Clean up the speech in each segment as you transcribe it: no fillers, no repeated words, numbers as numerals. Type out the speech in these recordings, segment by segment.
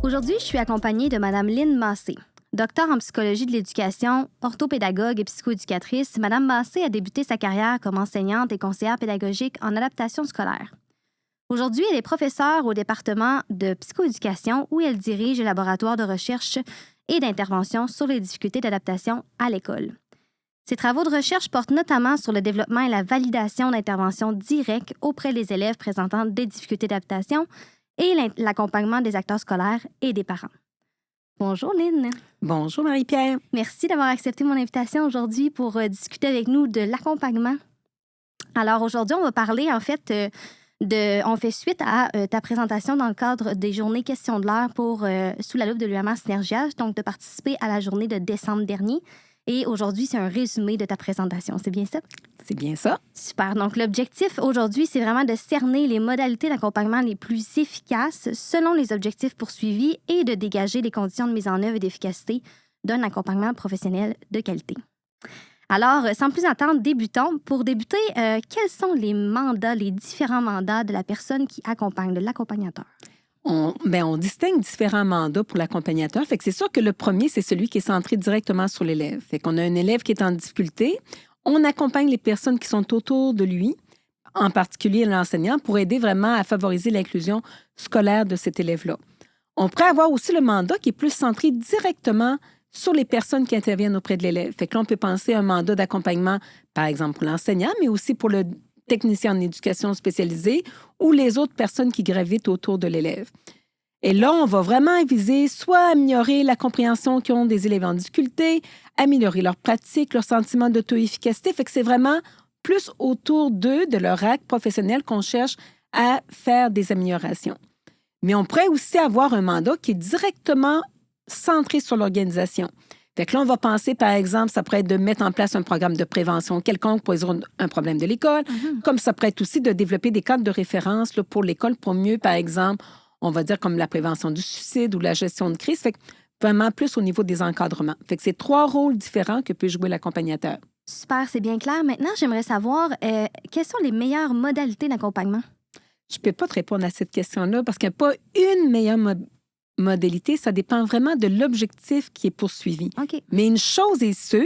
Aujourd'hui, je suis accompagnée de Mme Lynn Massé. Docteur en psychologie de l'éducation, orthopédagogue et psychoéducatrice, Mme Massé a débuté sa carrière comme enseignante et conseillère pédagogique en adaptation scolaire. Aujourd'hui, elle est professeure au département de psychoéducation où elle dirige le laboratoire de recherche et d'intervention sur les difficultés d'adaptation à l'école. Ses travaux de recherche portent notamment sur le développement et la validation d'interventions directes auprès des élèves présentant des difficultés d'adaptation et l'accompagnement des acteurs scolaires et des parents. Bonjour Lynn. Bonjour Marie-Pierre. Merci d'avoir accepté mon invitation aujourd'hui pour discuter avec nous de l'accompagnement. Alors aujourd'hui, on va parler en fait on fait suite à ta présentation dans le cadre des journées questions de l'heure pour sous la loupe de l'UMR Synergiage, donc de participer à la journée de décembre dernier. Et aujourd'hui, c'est un résumé de ta présentation. C'est bien ça? C'est bien ça. Super. Donc, l'objectif aujourd'hui, c'est vraiment de cerner les modalités d'accompagnement les plus efficaces selon les objectifs poursuivis et de dégager les conditions de mise en œuvre et d'efficacité d'un accompagnement professionnel de qualité. Alors, sans plus attendre, débutons. Pour débuter, quels sont les mandats, les différents mandats de la personne qui accompagne, de l'accompagnateur? On distingue différents mandats pour l'accompagnateur. Fait que c'est sûr que le premier, c'est celui qui est centré directement sur l'élève. Fait qu'on a un élève qui est en difficulté. On accompagne les personnes qui sont autour de lui, en particulier l'enseignant, pour aider vraiment à favoriser l'inclusion scolaire de cet élève-là. On pourrait avoir aussi le mandat qui est plus centré directement sur les personnes qui interviennent auprès de l'élève. Fait que là, on peut penser à un mandat d'accompagnement, par exemple, pour l'enseignant, mais aussi pour le technicien en éducation spécialisée ou les autres personnes qui gravitent autour de l'élève. Et là, on va vraiment viser soit améliorer la compréhension qu'ils ont des élèves en difficulté, améliorer leur pratique, leur sentiment d'auto-efficacité. Fait que c'est vraiment plus autour d'eux, de leur acte professionnel qu'on cherche à faire des améliorations. Mais on pourrait aussi avoir un mandat qui est directement centré sur l'organisation. Fait que là, on va penser, par exemple, ça pourrait être de mettre en place un programme de prévention quelconque pour résoudre un problème de l'école, comme ça pourrait être aussi de développer des cadres de référence là, pour l'école pour mieux, par exemple, on va dire comme la prévention du suicide ou la gestion de crise. Fait que vraiment plus au niveau des encadrements. Fait que c'est 3 rôles différents que peut jouer l'accompagnateur. Super, c'est bien clair. Maintenant, j'aimerais savoir quelles sont les meilleures modalités d'accompagnement? Je ne peux pas te répondre à cette question-là parce qu'il n'y a pas une meilleure modalité, ça dépend vraiment de l'objectif qui est poursuivi. Okay. Mais une chose est sûre,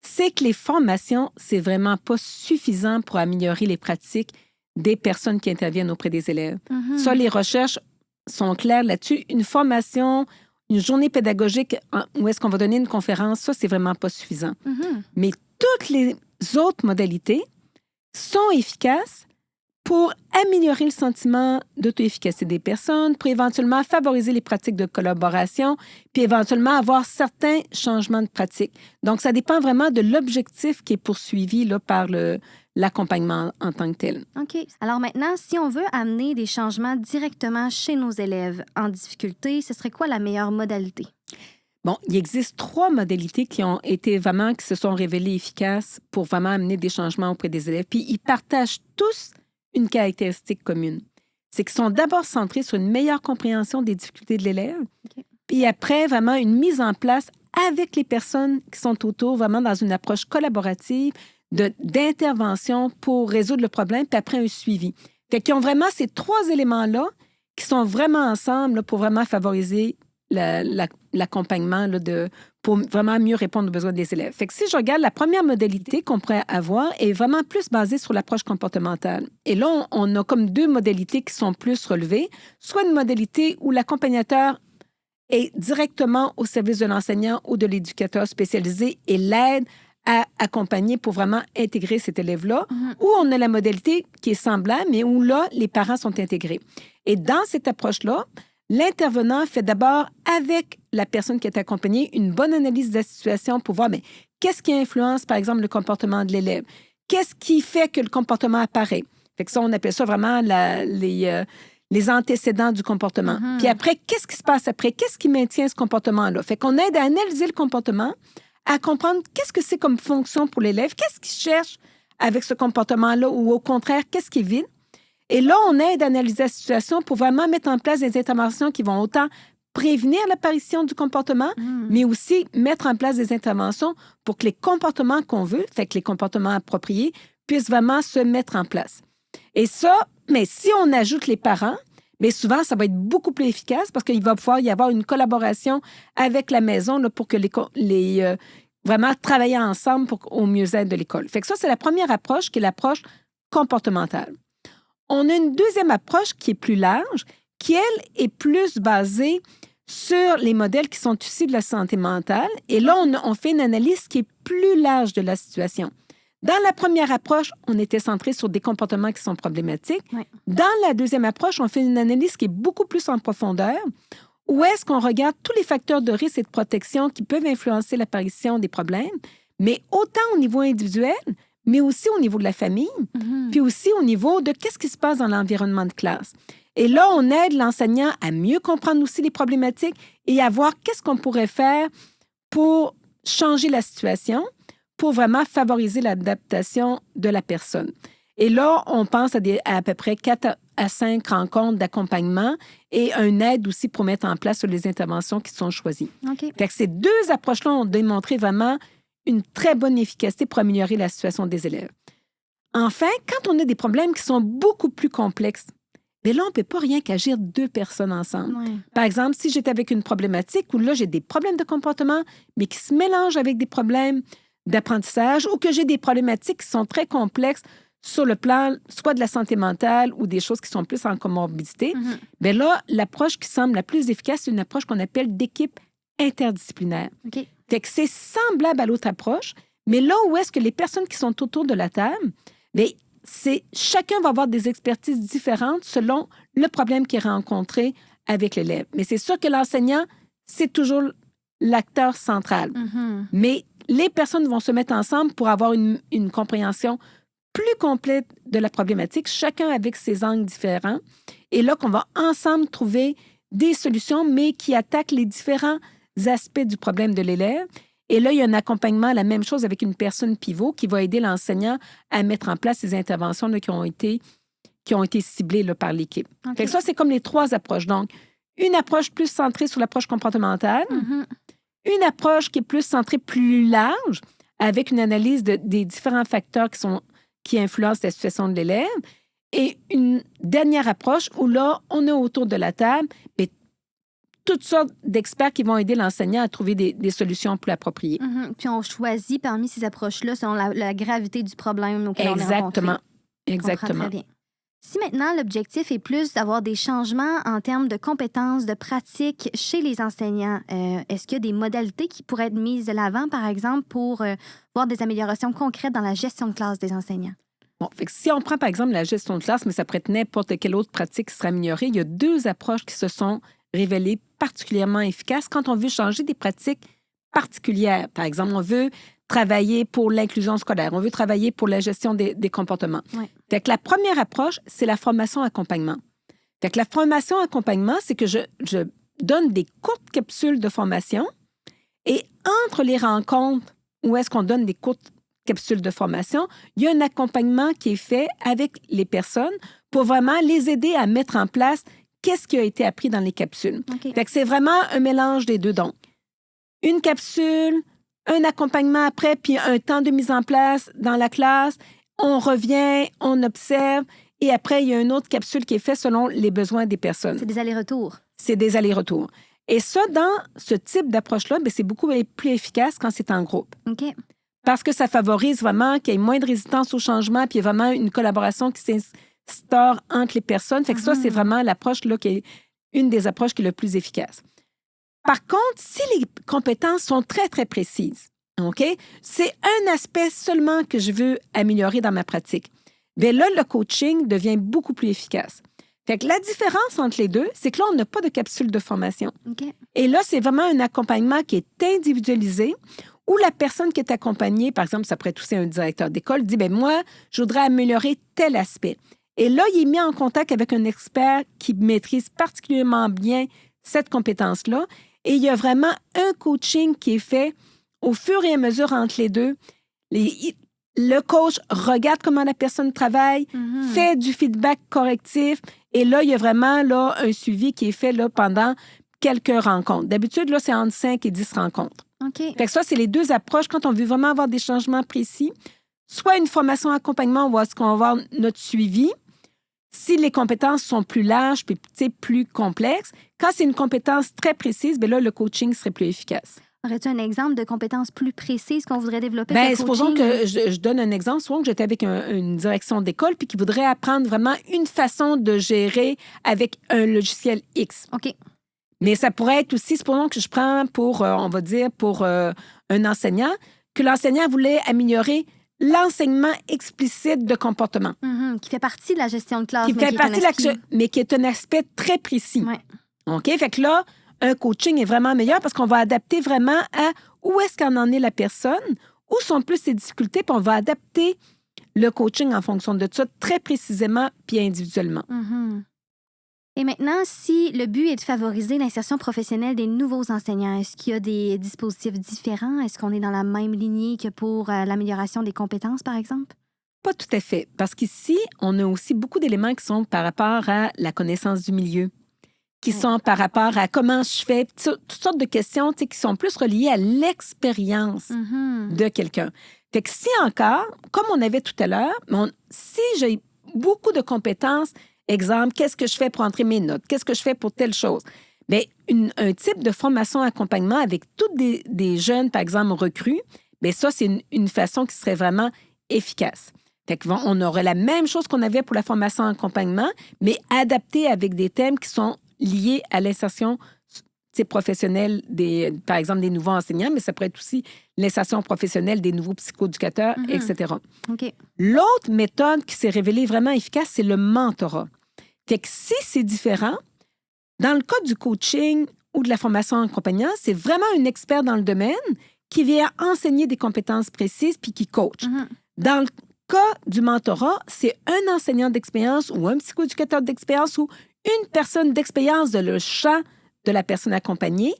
c'est que les formations, c'est vraiment pas suffisant pour améliorer les pratiques des personnes qui interviennent auprès des élèves. Ça, les recherches sont claires là-dessus. Une formation, une journée pédagogique où est-ce qu'on va donner une conférence, ça, c'est vraiment pas suffisant. Mais toutes les autres modalités sont efficaces pour améliorer le sentiment d'auto-efficacité des personnes, pour éventuellement favoriser les pratiques de collaboration, puis éventuellement avoir certains changements de pratiques. Donc, ça dépend vraiment de l'objectif qui est poursuivi là, par l'accompagnement en tant que tel. OK. Alors maintenant, si on veut amener des changements directement chez nos élèves en difficulté, ce serait quoi la meilleure modalité? Bon, il existe 3 modalités qui se sont révélées efficaces pour vraiment amener des changements auprès des élèves. Puis, ils partagent tous une caractéristique commune. C'est qu'ils sont d'abord centrés sur une meilleure compréhension des difficultés de l'élève, puis après, vraiment une mise en place avec les personnes qui sont autour, vraiment dans une approche collaborative d'intervention pour résoudre le problème, puis après un suivi. Fait qu'ils ont vraiment ces 3 éléments-là qui sont vraiment ensemble là, pour vraiment favoriser l'accompagnement là, pour vraiment mieux répondre aux besoins des élèves. Fait que si je regarde, la première modalité qu'on pourrait avoir est vraiment plus basée sur l'approche comportementale. Et là, on a comme 2 modalités qui sont plus relevées. Soit une modalité où l'accompagnateur est directement au service de l'enseignant ou de l'éducateur spécialisé et l'aide à accompagner pour vraiment intégrer cet élève-là, ou on a la modalité qui est semblable, mais où là, les parents sont intégrés. Et dans cette approche-là, l'intervenant fait d'abord, avec la personne qui est accompagnée, une bonne analyse de la situation pour voir qu'est-ce qui influence, par exemple, le comportement de l'élève. Qu'est-ce qui fait que le comportement apparaît? Fait que ça, on appelle ça vraiment les antécédents du comportement. Puis après, qu'est-ce qui se passe après? Qu'est-ce qui maintient ce comportement-là? Fait qu'on aide à analyser le comportement, à comprendre qu'est-ce que c'est comme fonction pour l'élève, qu'est-ce qu'il cherche avec ce comportement-là ou au contraire, qu'est-ce qu'il vide? Et là, on aide à analyser la situation pour vraiment mettre en place des interventions qui vont autant prévenir l'apparition du comportement, mais aussi mettre en place des interventions pour que les comportements qu'on veut, fait que les comportements appropriés, puissent vraiment se mettre en place. Et ça, mais si on ajoute les parents, Mais souvent, ça va être beaucoup plus efficace parce qu'il va pouvoir y avoir une collaboration avec la maison là, pour que vraiment travailler ensemble au mieux-être de l'école. Fait que ça, c'est la première approche qui est l'approche comportementale. On a une deuxième approche qui est plus large, qui, elle, est plus basée sur les modèles qui sont issus de la santé mentale. Et là, on fait une analyse qui est plus large de la situation. Dans la première approche, on était centré sur des comportements qui sont problématiques. Oui. Dans la deuxième approche, on fait une analyse qui est beaucoup plus en profondeur, où est-ce qu'on regarde tous les facteurs de risque et de protection qui peuvent influencer l'apparition des problèmes, mais autant au niveau individuel, mais aussi au niveau de la famille, puis aussi au niveau de qu'est-ce qui se passe dans l'environnement de classe. Et là, on aide l'enseignant à mieux comprendre aussi les problématiques et à voir qu'est-ce qu'on pourrait faire pour changer la situation, pour vraiment favoriser l'adaptation de la personne. Et là, on pense à peu près 4 à 5 rencontres d'accompagnement et une aide aussi pour mettre en place les interventions qui sont choisies. OK. Fait que ces deux approches-là ont démontré vraiment une très bonne efficacité pour améliorer la situation des élèves. Enfin, quand on a des problèmes qui sont beaucoup plus complexes, bien là, on ne peut pas rien qu'agir 2 personnes ensemble. Ouais. Par exemple, si j'étais avec une problématique où là, j'ai des problèmes de comportement, mais qui se mélangent avec des problèmes d'apprentissage ou que j'ai des problématiques qui sont très complexes sur le plan soit de la santé mentale ou des choses qui sont plus en comorbidité, bien là, l'approche qui semble la plus efficace, c'est une approche qu'on appelle d'équipe interdisciplinaire. OK. Fait que c'est semblable à l'autre approche, mais là où est-ce que les personnes qui sont autour de la table, bien, chacun va avoir des expertises différentes selon le problème qui est rencontré avec l'élève. Mais c'est sûr que l'enseignant, c'est toujours l'acteur central. Mais les personnes vont se mettre ensemble pour avoir une compréhension plus complète de la problématique, chacun avec ses angles différents. Et là, qu'on va ensemble trouver des solutions, mais qui attaquent les différents aspects du problème de l'élève. Et là, il y a un accompagnement, la même chose avec une personne pivot qui va aider l'enseignant à mettre en place ces interventions là, qui ont été ciblées là, par l'équipe. OK. Fait que ça, c'est comme les 3 approches. Donc, une approche plus centrée sur l'approche comportementale, une approche qui est plus centrée plus large, avec une analyse des différents facteurs qui influencent la situation de l'élève, et une dernière approche où là, on a autour de la table toutes sortes d'experts qui vont aider l'enseignant à trouver des solutions plus appropriées. Puis on choisit parmi ces approches-là selon la gravité du problème auquel on est rencontré. Exactement. Je comprends Exactement. très bien. Si maintenant, l'objectif est plus d'avoir des changements en termes de compétences, de pratiques chez les enseignants, est-ce qu'il y a des modalités qui pourraient être mises de l'avant, par exemple, pour voir des améliorations concrètes dans la gestion de classe des enseignants? Bon, fait que si on prend, par exemple, la gestion de classe, mais ça pourrait être n'importe quelle autre pratique qui serait améliorée, il y a 2 approches qui se sont révélées particulièrement efficaces quand on veut changer des pratiques particulières. Par exemple, on veut travailler pour l'inclusion scolaire, on veut travailler pour la gestion des comportements. Ouais. Fait que la première approche, c'est la formation-accompagnement. Fait que la formation-accompagnement, c'est que je donne des courtes capsules de formation et entre les rencontres où est-ce qu'on donne des courtes capsules de formation, il y a un accompagnement qui est fait avec les personnes pour vraiment les aider à mettre en place qu'est-ce qui a été appris dans les capsules. OK. Fait que c'est vraiment un mélange des deux. Donc, une capsule, un accompagnement après, puis un temps de mise en place dans la classe. On revient, on observe, et après, il y a une autre capsule qui est faite selon les besoins des personnes. C'est des allers-retours. C'est des allers-retours. Et ça, dans ce type d'approche-là, bien, c'est beaucoup plus efficace quand c'est en groupe. OK. Parce que ça favorise vraiment qu'il y ait moins de résistance au changement, puis il y a vraiment une collaboration qui s'instaure entre les personnes. Fait que ça, c'est vraiment l'approche là, qui est une des approches qui est le plus efficace. Par contre, si les compétences sont très, très précises, OK, c'est un aspect seulement que je veux améliorer dans ma pratique. Bien là, le coaching devient beaucoup plus efficace. Fait que la différence entre les deux, c'est que là, on n'a pas de capsule de formation. OK. Et là, c'est vraiment un accompagnement qui est individualisé où la personne qui est accompagnée, par exemple, ça pourrait être aussi un directeur d'école, dit, bien, moi, je voudrais améliorer tel aspect. Et là, il est mis en contact avec un expert qui maîtrise particulièrement bien cette compétence-là. Et il y a vraiment un coaching qui est fait au fur et à mesure entre les deux. Le coach regarde comment la personne travaille, fait du feedback correctif. Et là, il y a vraiment là, un suivi qui est fait là, pendant quelques rencontres. D'habitude, là, c'est entre 5 et 10 rencontres. OK. Fait que ça, c'est les deux approches quand on veut vraiment avoir des changements précis. Soit une formation accompagnement, où est-ce qu'on va avoir notre suivi. Si les compétences sont plus larges puis plus complexes, quand c'est une compétence très précise, bien là, le coaching serait plus efficace. Aurais-tu un exemple de compétences plus précises qu'on voudrait développer Bien, avec le supposons coaching? que je donne un exemple. Supposons que j'étais avec une direction d'école puis qui voudrait apprendre vraiment une façon de gérer avec un logiciel X. OK. Mais ça pourrait être aussi, supposons que je prends pour, on va dire, pour un enseignant, que l'enseignant voulait améliorer l'enseignement explicite de comportement. Qui fait partie de la gestion de classe. Qui fait partie mais qui est un aspect très précis. Ouais. OK? Fait que là, un coaching est vraiment meilleur parce qu'on va adapter vraiment à où est-ce qu'en en est la personne, où sont plus ses difficultés, puis on va adapter le coaching en fonction de ça très précisément puis individuellement. Et maintenant, si le but est de favoriser l'insertion professionnelle des nouveaux enseignants, est-ce qu'il y a des dispositifs différents? Est-ce qu'on est dans la même lignée que pour l'amélioration des compétences, par exemple? Pas tout à fait, parce qu'ici, on a aussi beaucoup d'éléments qui sont par rapport à la connaissance du milieu, qui sont par rapport à comment je fais, toutes sortes de questions qui sont plus reliées à l'expérience de quelqu'un. Fait que si encore, comme on avait tout à l'heure, si j'ai beaucoup de compétences, exemple, qu'est-ce que je fais pour entrer mes notes? Qu'est-ce que je fais pour telle chose? Bien, un type de formation accompagnement avec toutes des jeunes, par exemple, recrues, bien ça, c'est une façon qui serait vraiment efficace. Fait qu'on aurait la même chose qu'on avait pour la formation accompagnement, mais adaptée avec des thèmes qui sont liés à l'insertion professionnelle, par exemple, des nouveaux enseignants, mais ça pourrait être aussi l'insertion professionnelle des nouveaux psychoéducateurs, etc. OK. L'autre méthode qui s'est révélée vraiment efficace, c'est le mentorat. Fait que si c'est différent, dans le cas du coaching ou de la formation en accompagnant, c'est vraiment un expert dans le domaine qui vient enseigner des compétences précises puis qui coach. Dans le cas du mentorat, c'est un enseignant d'expérience ou un psychoéducateur d'expérience ou une personne d'expérience de le champ de la personne accompagnée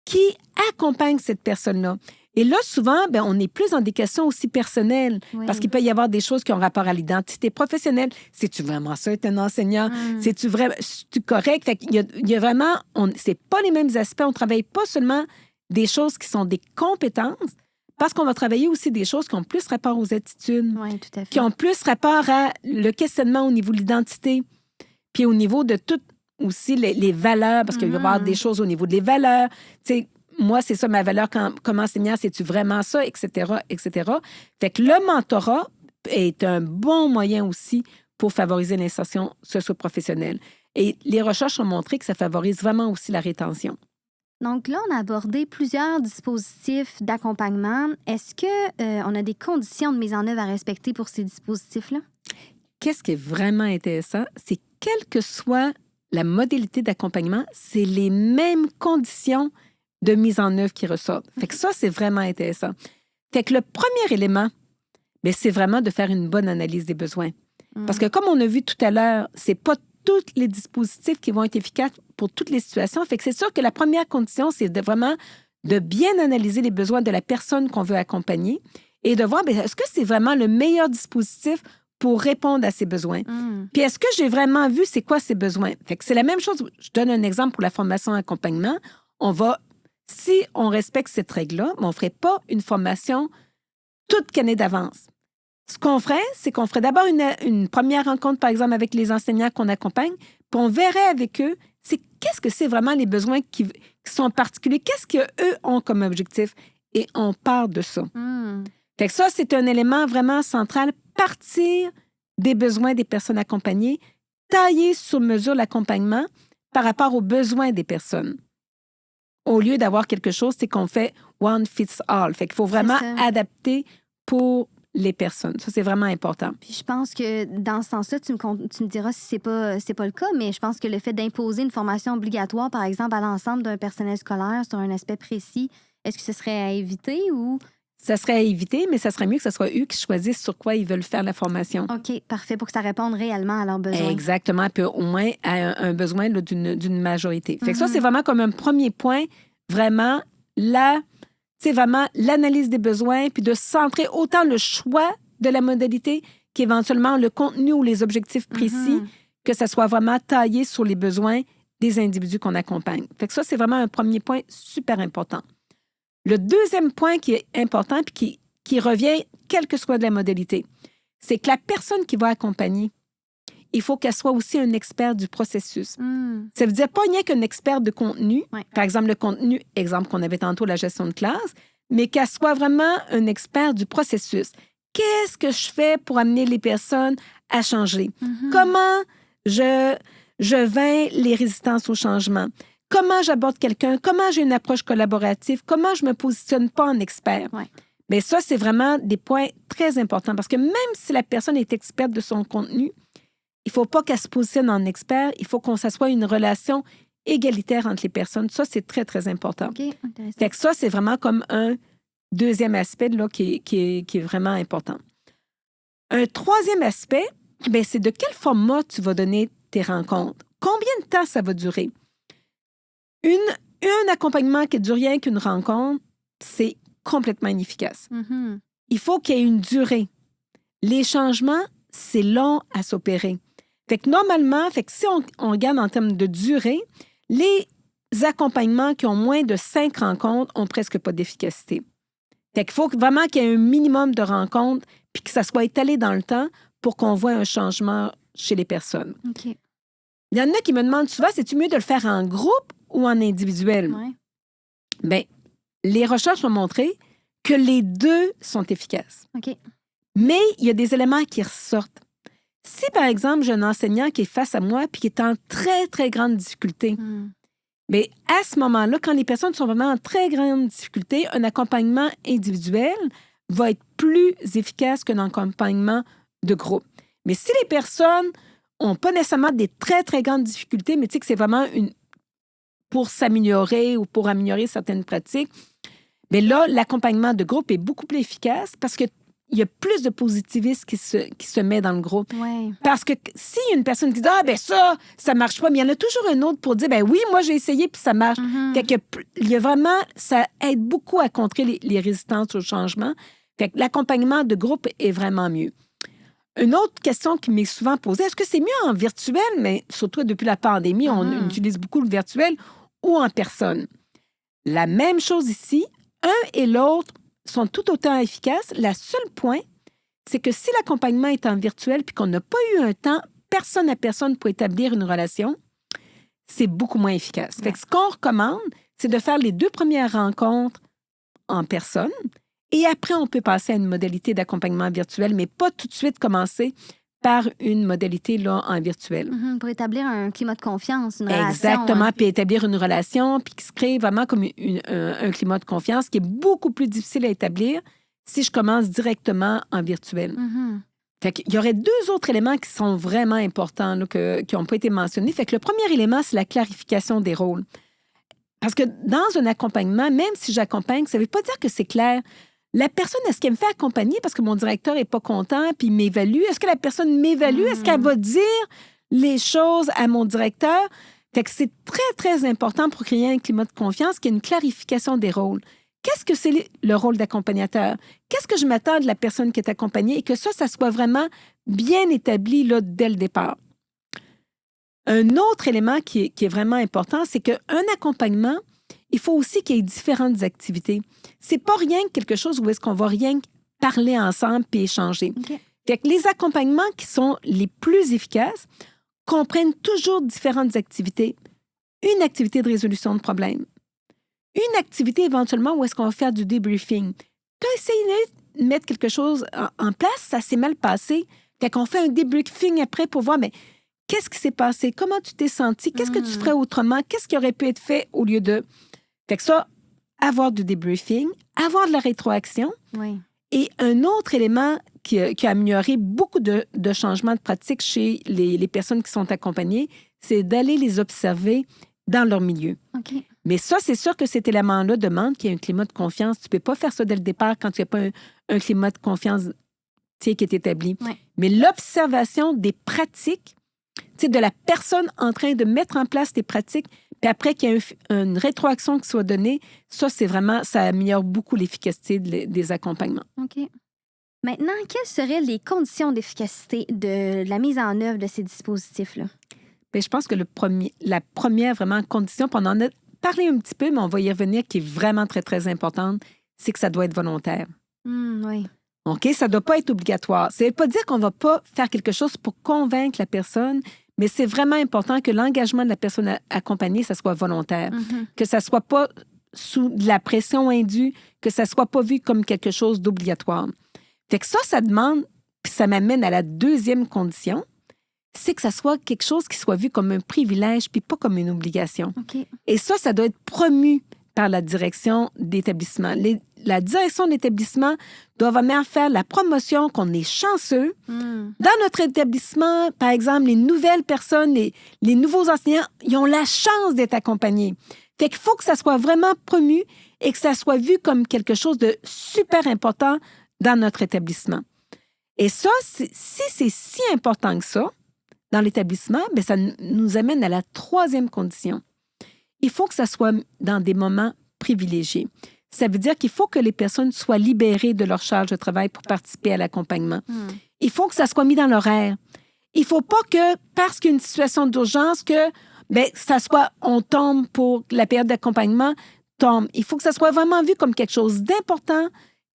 qui accompagne cette personne-là. Et là, souvent, bien, on est plus dans des questions aussi personnelles parce qu'il peut y avoir des choses qui ont rapport à l'identité professionnelle. C'est-tu vraiment ça, être un enseignant? C'est-tu correct? Fait qu'il y a vraiment... c'est pas les mêmes aspects. On ne travaille pas seulement des choses qui sont des compétences parce qu'on va travailler aussi des choses qui ont plus rapport aux attitudes, tout à fait. qui ont plus rapport à le questionnement au niveau de l'identité, puis au niveau de tout aussi les valeurs, parce qu'il va y avoir des choses au niveau des valeurs. Tu sais, moi, c'est ça ma valeur comme enseignant, c'est-tu vraiment ça, etc., etc. Fait que le mentorat est un bon moyen aussi pour favoriser l'insertion socio-professionnelle. Et les recherches ont montré que ça favorise vraiment aussi la rétention. Donc là, on a abordé plusieurs dispositifs d'accompagnement. Est-ce qu'on a des conditions de mise en œuvre à respecter pour ces dispositifs-là? Qu'est-ce qui est vraiment intéressant, c'est quelle que soit la modalité d'accompagnement, c'est les mêmes conditions de mise en œuvre qui ressortent. Fait que ça, c'est vraiment intéressant. Fait que le premier élément, bien, c'est vraiment de faire une bonne analyse des besoins. Parce que comme on a vu tout à l'heure, c'est pas tous les dispositifs qui vont être efficaces pour toutes les situations. Fait que c'est sûr que la première condition, c'est vraiment de bien analyser les besoins de la personne qu'on veut accompagner et de voir, bien, est-ce que c'est vraiment le meilleur dispositif pour répondre à ses besoins. Puis est-ce que j'ai vraiment vu c'est quoi ses besoins? Fait que c'est la même chose. Je donne un exemple pour la formation accompagnement. Si on respecte cette règle-là, on ne ferait pas une formation toute cannée d'avance. Ce qu'on ferait, c'est qu'on ferait d'abord une première rencontre, par exemple, avec les enseignants qu'on accompagne, puis on verrait avec eux, qu'est-ce que c'est vraiment les besoins qui sont particuliers, qu'est-ce qu'eux ont comme objectif, et on part de ça. Fait que ça, c'est un élément vraiment central, partir des besoins des personnes accompagnées, tailler sur mesure l'accompagnement par rapport aux besoins des personnes. Au lieu d'avoir quelque chose, c'est qu'on fait one fits all. Fait qu'il faut vraiment adapter pour les personnes. Ça, c'est vraiment important. Puis je pense que dans ce sens-là, tu me diras si c'est pas le cas, mais je pense que le fait d'imposer une formation obligatoire, par exemple, à l'ensemble d'un personnel scolaire sur un aspect précis, est-ce que ce serait à éviter ou... Ça serait à éviter, mais ça serait mieux que ce soit eux qui choisissent sur quoi ils veulent faire la formation. OK, parfait, pour que ça réponde réellement à leurs besoins. Exactement, puis au moins à un besoin là, d'une majorité. Fait que ça, c'est vraiment comme un premier point, vraiment vraiment l'analyse des besoins, puis de centrer autant le choix de la modalité qu'éventuellement le contenu ou les objectifs précis, que ça soit vraiment taillé sur les besoins des individus qu'on accompagne. Fait que ça, c'est vraiment un premier point super important. Le deuxième point qui est important puis qui revient, quelle que soit la modalité, c'est que la personne qui va accompagner, il faut qu'elle soit aussi un expert du processus. Ça veut dire pas rien qu'un expert de contenu, par exemple le contenu, exemple qu'on avait tantôt, la gestion de classe, mais qu'elle soit vraiment un expert du processus. Qu'est-ce que je fais pour amener les personnes à changer? Comment je vainc les résistances au changement? Comment j'aborde quelqu'un? Comment j'ai une approche collaborative? Comment je me positionne pas en expert? Bien, ça, c'est vraiment des points très importants parce que même si la personne est experte de son contenu, il ne faut pas qu'elle se positionne en expert. Il faut qu'on s'assoie une relation égalitaire entre les personnes. Ça, c'est très, très important. Fait que ça, c'est vraiment comme un deuxième aspect là, qui est vraiment important. Un troisième aspect, bien, c'est de quel format tu vas donner tes rencontres. Combien de temps ça va durer? Un accompagnement qui dure rien qu'une rencontre, c'est complètement inefficace. Il faut qu'il y ait une durée. Les changements, c'est long à s'opérer. Fait que normalement, si on regarde en termes de durée, les accompagnements qui ont moins de 5 rencontres ont presque pas d'efficacité. Fait qu'il faut vraiment qu'il y ait un minimum de rencontres puis que ça soit étalé dans le temps pour qu'on voit un changement chez les personnes. Il y en a qui me demandent souvent, c'est-tu mieux de le faire en groupe ou en individuel? Bien, les recherches ont montré que les deux sont efficaces. Mais il y a des éléments qui ressortent. Si, par exemple, j'ai un enseignant qui est face à moi puis qui est en très, très grande difficulté, bien, à ce moment-là, quand les personnes sont vraiment en très grande difficulté, un accompagnement individuel va être plus efficace qu'un accompagnement de groupe. Mais si les personnes n'ont pas nécessairement des très, très grandes difficultés, mais tu sais que c'est vraiment pour s'améliorer ou pour améliorer certaines pratiques, bien là, l'accompagnement de groupe est beaucoup plus efficace parce qu'il y a plus de positivisme qui se met dans le groupe. Parce que s'il y a une qui dit « Ah, ben ça marche pas », mais il y en a toujours un autre pour dire « Ben oui, moi, j'ai essayé puis ça marche. Fait que il y a vraiment, ça aide beaucoup à contrer les résistances au changement. Fait que l'accompagnement de groupe est vraiment mieux. Une autre question qui m'est souvent posée, est-ce que c'est mieux en virtuel, mais surtout depuis la pandémie, on utilise beaucoup le virtuel, ou en personne? La même chose ici, un et l'autre sont tout autant efficaces. Le seul point, c'est que si l'accompagnement est en virtuel puis qu'on n'a pas eu un temps personne à personne pour établir une relation, c'est beaucoup moins efficace. Fait que ce qu'on recommande, c'est de faire les 2 premières rencontres en personne et après, on peut passer à une modalité d'accompagnement virtuel, mais pas tout de suite commencer par une modalité là, en virtuel. Pour établir un climat de confiance, une relation. Exactement, puis établir une relation, puis qui se crée vraiment comme un climat de confiance qui est beaucoup plus difficile à établir si je commence directement en virtuel. Fait qu'il y aurait 2 autres éléments qui sont vraiment importants, là, qui n'ont pas été mentionnés. Fait que le premier élément, c'est la clarification des rôles. Parce que dans un accompagnement, même si j'accompagne, ça ne veut pas dire que c'est clair. La personne, est-ce qu'elle me fait accompagner parce que mon directeur n'est pas content puis il m'évalue? Est-ce que la personne m'évalue? Est-ce qu'elle va dire les choses à mon directeur? Fait que c'est très, très important pour créer un climat de confiance qu'il y ait une clarification des rôles. Qu'est-ce que c'est le rôle d'accompagnateur? Qu'est-ce que je m'attends de la personne qui est accompagnée et que ça soit vraiment bien établi là, dès le départ? Un autre élément qui est vraiment important, c'est qu'un accompagnement, il faut aussi qu'il y ait différentes activités. C'est pas rien que quelque chose où est-ce qu'on va rien parler ensemble puis échanger. Fait que les accompagnements qui sont les plus efficaces comprennent toujours différentes activités. Une activité de résolution de problèmes. Une activité éventuellement où est-ce qu'on va faire du debriefing. Tu as essayé de mettre quelque chose en place, ça s'est mal passé. Fait qu'on fait un debriefing après pour voir, mais qu'est-ce qui s'est passé? Comment tu t'es senti? Qu'est-ce que tu ferais autrement? Qu'est-ce qui aurait pu être fait au lieu de... Fait que ça, avoir du debriefing, avoir de la rétroaction. Et un autre élément qui a amélioré beaucoup de changements de pratique chez les personnes qui sont accompagnées, c'est d'aller les observer dans leur milieu. Mais ça, c'est sûr que cet élément-là demande qu'il y ait un climat de confiance. Tu ne peux pas faire ça dès le départ quand il n'y a pas un climat de confiance qui est établi. Mais l'observation des pratiques, de la personne en train de mettre en place des pratiques, puis après qu'il y ait une rétroaction qui soit donnée, ça, c'est vraiment, ça améliore beaucoup l'efficacité des accompagnements. Maintenant, quelles seraient les conditions d'efficacité de la mise en œuvre de ces dispositifs-là? Bien, je pense que la première vraiment condition, puis on en a parlé un petit peu, mais on va y revenir, qui est vraiment très, très importante, c'est que ça doit être volontaire. OK? Ça ne doit pas être obligatoire. Ça ne veut pas dire qu'on ne va pas faire quelque chose pour convaincre la personne, mais c'est vraiment important que l'engagement de la personne accompagnée, ça soit volontaire, que ça ne soit pas sous de la pression indue, que ça ne soit pas vu comme quelque chose d'obligatoire. Fait que ça demande, puis ça m'amène à la deuxième condition, c'est que ça soit quelque chose qui soit vu comme un privilège puis pas comme une obligation. OK. Et ça doit être promu par la direction d'établissement. La direction d'établissement doit vraiment faire la promotion qu'on est chanceux. Dans notre établissement, par exemple, les nouvelles personnes, les nouveaux enseignants, ils ont la chance d'être accompagnés. Fait qu'il faut que ça soit vraiment promu et que ça soit vu comme quelque chose de super important dans notre établissement. Et ça, si c'est si important que ça, dans l'établissement, bien, ça nous amène à la troisième condition. Il faut que ça soit dans des moments privilégiés. Ça veut dire qu'il faut que les personnes soient libérées de leur charge de travail pour participer à l'accompagnement. Il faut que ça soit mis dans l'horaire. Il ne faut pas que, parce qu'il y a une situation d'urgence, que bien, ça soit, on tombe pour la période d'accompagnement, tombe. Il faut que ça soit vraiment vu comme quelque chose d'important,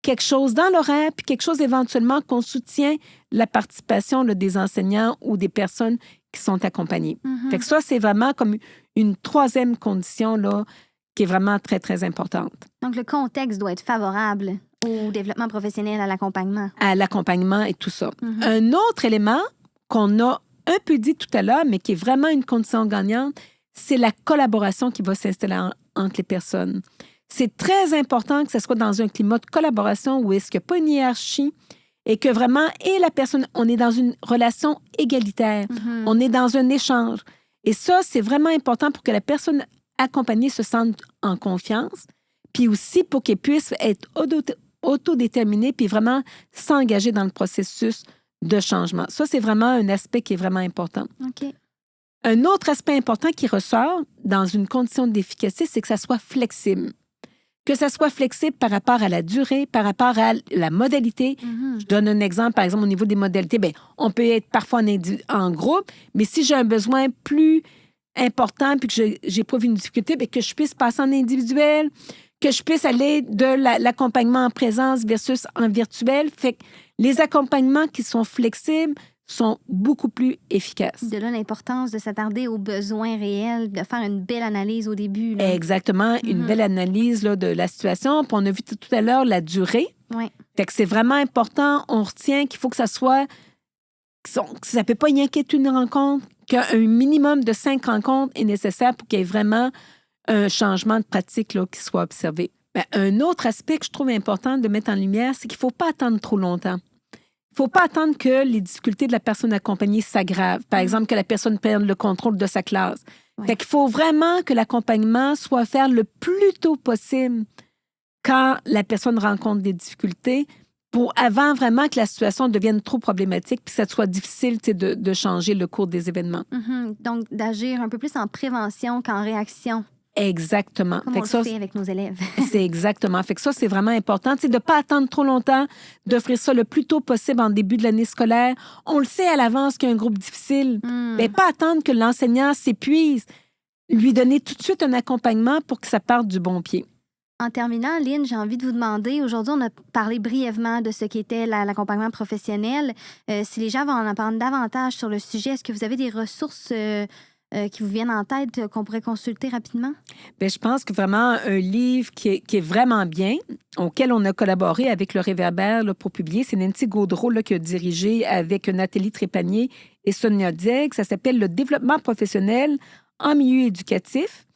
quelque chose dans l'horaire, puis quelque chose éventuellement qu'on soutient la participation là, des enseignants ou des personnes qui sont accompagnées. Fait que ça, c'est vraiment comme une troisième condition là, qui est vraiment très, très importante. Donc, le contexte doit être favorable au développement professionnel, à l'accompagnement. À l'accompagnement et tout ça. Un autre élément qu'on a un peu dit tout à l'heure, mais qui est vraiment une condition gagnante, c'est la collaboration qui va s'installer entre les personnes. C'est très important que ce soit dans un climat de collaboration où est-ce qu'il n'y a pas une hiérarchie et que vraiment, et la personne, on est dans une relation égalitaire. On est dans un échange. Et ça, c'est vraiment important pour que la personne accompagnée se sente en confiance, puis aussi pour qu'elle puisse être autodéterminée puis vraiment s'engager dans le processus de changement. Ça, c'est vraiment un aspect qui est vraiment important. OK. Un autre aspect important qui ressort dans une condition d'efficacité, c'est que ça soit flexible. Que ça soit flexible par rapport à la durée, par rapport à la modalité. Je donne un exemple, par exemple, au niveau des modalités. Bien, on peut être parfois en groupe, mais si j'ai un besoin plus important puis que j'ai pas vu une difficulté, bien, que je puisse passer en individuel, que je puisse aller de l'accompagnement en présence versus en virtuel. Fait que les accompagnements qui sont flexibles sont beaucoup plus efficaces. De là, l'importance de s'attarder aux besoins réels, de faire une belle analyse au début. Là. Exactement, une belle analyse là, de la situation. Puis on a vu tout à l'heure la durée. Oui. Fait que c'est vraiment important. On retient qu'il faut que ça soit... Ça ne peut pas y inquiéter une rencontre, qu'un minimum de 5 rencontres est nécessaire pour qu'il y ait vraiment un changement de pratique là, qui soit observé. Bien, un autre aspect que je trouve important de mettre en lumière, c'est qu'il ne faut pas attendre trop longtemps. Il ne faut pas attendre que les difficultés de la personne accompagnée s'aggravent. Par exemple, que la personne perde le contrôle de sa classe. Ouais. Fait qu'il faut vraiment que l'accompagnement soit fait le plus tôt possible quand la personne rencontre des difficultés pour avant vraiment que la situation devienne trop problématique puis que ça soit difficile de changer le cours des événements. Donc, d'agir un peu plus en prévention qu'en réaction. Exactement. Comme fait on que ça, le fait avec nos élèves. c'est exactement. Fait que ça, c'est vraiment important. De ne pas attendre trop longtemps, d'offrir ça le plus tôt possible en début de l'année scolaire. On le sait à l'avance qu'il y a un groupe difficile. Mais pas attendre que l'enseignant s'épuise. Lui donner tout de suite un accompagnement pour que ça parte du bon pied. En terminant, Lynn, j'ai envie de vous demander, aujourd'hui, on a parlé brièvement de ce qu'était l'accompagnement professionnel. Si les gens vont en apprendre davantage sur le sujet, est-ce que vous avez des ressources qui vous viennent en tête qu'on pourrait consulter rapidement? Bien, je pense que vraiment un livre qui est vraiment bien, auquel on a collaboré avec le Réverbère là, pour publier, c'est Nancy Gaudreau là, qui a dirigé avec Nathalie Trépanier et Sonia Dieg. Ça s'appelle « Le développement professionnel en milieu éducatif ».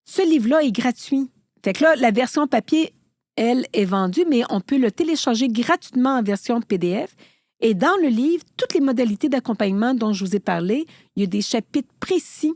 Ce livre-là est gratuit. Fait que là, la version papier, elle, est vendue, mais on peut le télécharger gratuitement en version PDF. Et dans le livre, toutes les modalités d'accompagnement dont je vous ai parlé, il y a des chapitres précis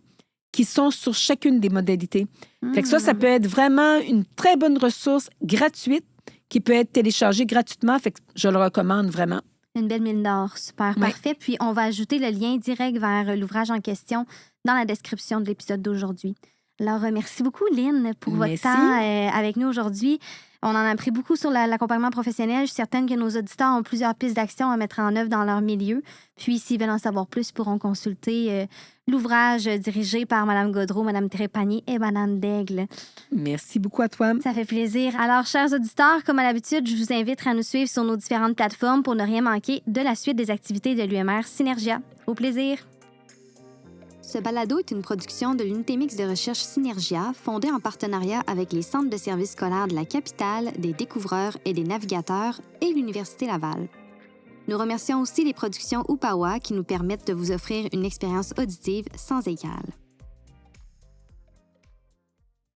qui sont sur chacune des modalités. Fait que ça peut être vraiment une très bonne ressource gratuite qui peut être téléchargée gratuitement. Fait que je le recommande vraiment. Une belle mine d'or. Super, parfait. Puis, on va ajouter le lien direct vers l'ouvrage en question dans la description de l'épisode d'aujourd'hui. Alors, merci beaucoup, Lynn, pour votre temps avec nous aujourd'hui. On en a appris beaucoup sur l'accompagnement professionnel. Je suis certaine que nos auditeurs ont plusieurs pistes d'action à mettre en œuvre dans leur milieu. Puis, s'ils veulent en savoir plus, ils pourront consulter l'ouvrage dirigé par Mme Gaudreau, Mme Trépanier et Mme Daigle. Merci beaucoup à toi. Ça fait plaisir. Alors, chers auditeurs, comme à l'habitude, je vous invite à nous suivre sur nos différentes plateformes pour ne rien manquer de la suite des activités de l'UMR Synergia. Au plaisir! Ce balado est une production de l'unité mixte de recherche Synergia, fondée en partenariat avec les centres de services scolaires de la capitale, des découvreurs et des navigateurs et l'Université Laval. Nous remercions aussi les productions Upawa qui nous permettent de vous offrir une expérience auditive sans égale.